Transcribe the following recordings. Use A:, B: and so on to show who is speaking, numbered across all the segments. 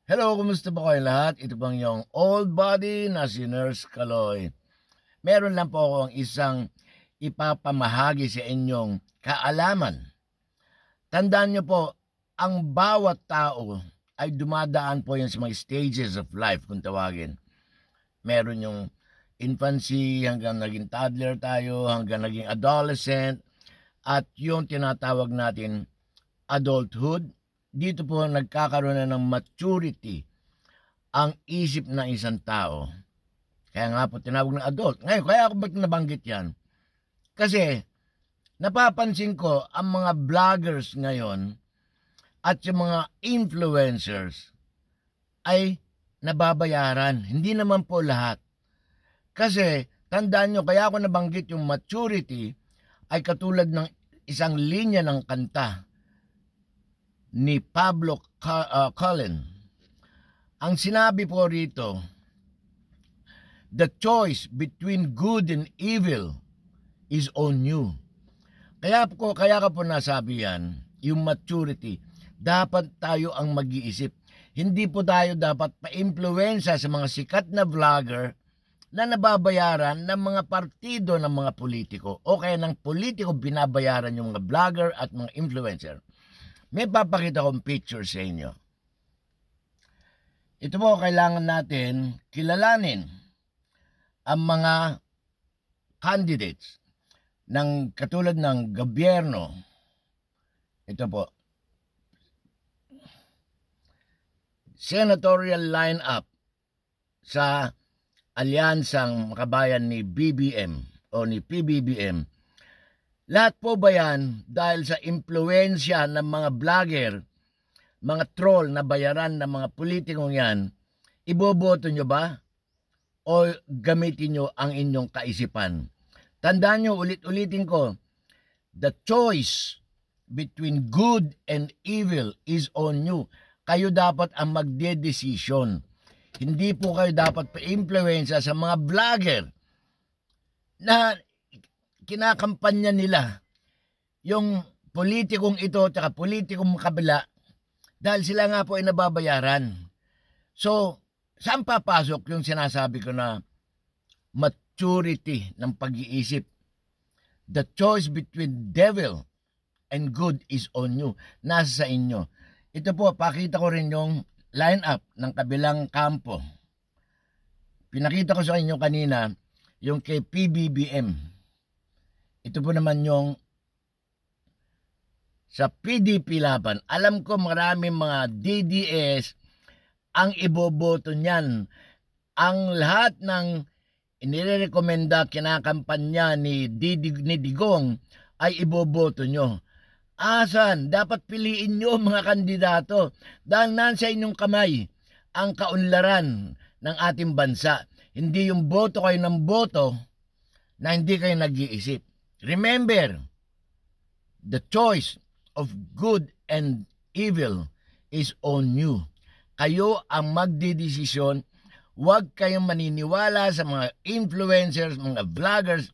A: Hello, kumusta po kayong lahat? Ito pang yung old body na si Nurse Kaloy. Meron lang po akong isang ipapamahagi sa inyong kaalaman. Tandaan nyo po, ang bawat tao ay dumadaan po yan sa mga stages of life kung tawagin. Meron yung infancy hanggang naging toddler tayo, hanggang naging adolescent, at yung tinatawag natin adulthood. Dito po nagkakaroon na ng maturity ang isip ng isang tao. Kaya nga po tinawag ng adult. Ngayon, kaya ako ba't nabanggit yan? Kasi napapansin ko ang mga vloggers ngayon at yung mga influencers ay nababayaran. Hindi naman po lahat. Kasi tandaan nyo, kaya ako nabanggit yung maturity ay katulad ng isang linya ng kanta ni Pablo Cullen. Ang sinabi po rito, the choice between good and evil is on you. Kaya ka po nasabi yan, yung maturity, dapat tayo ang mag-iisip. Hindi po tayo dapat pa-influensya sa mga sikat na vlogger na nababayaran ng mga partido ng mga politiko o kaya ng politiko binabayaran yung mga vlogger at mga influencer. May papakita kong picture sa inyo. Ito po, kailangan natin kilalanin ang mga candidates ng katulad ng gobyerno. Ito po. Senatorial lineup sa alyansang makabayan ni BBM o ni PBBM. Lahat po ba yan dahil sa impluensya ng mga vlogger, mga troll na bayaran ng mga politikong yan, iboboto nyo ba? O gamitin nyo ang inyong kaisipan? Tandaan nyo, ulit-ulitin ko, the choice between good and evil is on you. Kayo dapat ang magdedesisyon. Hindi po kayo dapat pa-influensya sa mga vlogger na kinakampanya nila yung politikong ito at politikong kabila dahil sila nga po ay nababayaran. So, saan papasok yung sinasabi ko na maturity ng pag-iisip? The choice between devil and good is on you. Nasa sa inyo. Ito po, pakita ko rin yung lineup ng kabilang kampo. Pinakita ko sa inyo kanina yung kay PBBM. Ito po naman yung sa PDP laban. Alam ko maraming mga DDS ang iboboto niyan. Ang lahat ng inirekomenda kinakampanya ni Digong ay iboboto nyo. Asan? Dapat piliin nyo mga kandidato dahil nasa inyong kamay ang kaunlaran ng ating bansa. Hindi yung boto kayo ng boto na hindi kayo nag-iisip. Remember, the choice of good and evil is on you. Kayo ang magdidesisyon. Huwag kayong maniniwala sa mga influencers, mga vloggers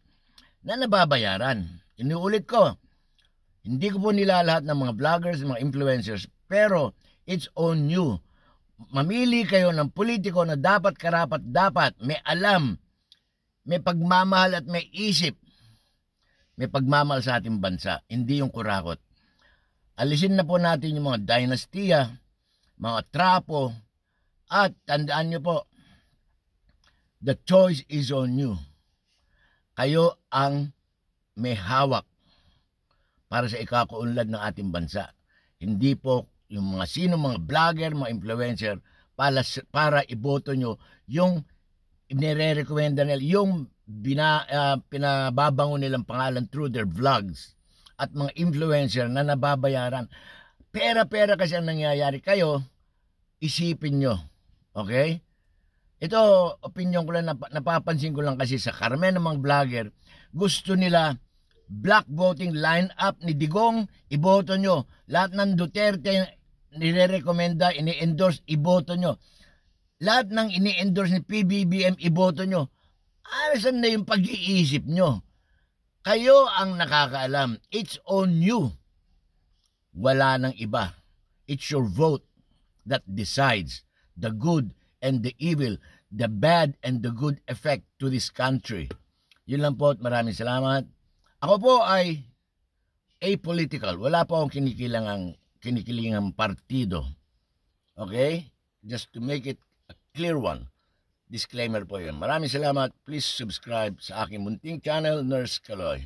A: na nababayaran. Inuulit ko, hindi ko po nilalahat ng mga vloggers, mga influencers, pero it's on you. Mamili kayo ng politiko na dapat karapat dapat, may alam, may pagmamahal at may isip. May pagmamahal sa ating bansa, hindi yung kurakot. Alisin na po natin yung mga dinastiya, mga trapo, at tandaan nyo po, the choice is on you. Kayo ang may hawak para sa ikakuunlad ng ating bansa. Hindi po yung mga mga vlogger, mga influencer, para iboto nyo yung nire-recommenda nila, yung pinababango nilang pangalan through their vlogs at mga influencer na nababayaran. Pera-pera kasi ang nangyayari. Kayo, isipin nyo. Okay? Ito, opinion ko lang, napapansin ko lang kasi sa karamihan ng mga vlogger, gusto nila black voting line-up ni Digong, iboto nyo. Lahat ng Duterte nire-recommenda, ini-endorse, iboto nyo. Lahat ng ini-endorse ni PBBM, iboto nyo. Saan na yung pag-iisip nyo? Kayo ang nakakaalam. It's on you. Wala nang iba. It's your vote that decides the good and the evil, the bad and the good effect to this country. Yun lang po at maraming salamat. Ako po ay apolitical. Wala po akong kinikilingang partido. Okay? Just to make it a clear one. Disclaimer po yun. Maraming salamat. Please subscribe sa aking munting channel, Nurse Kaloy.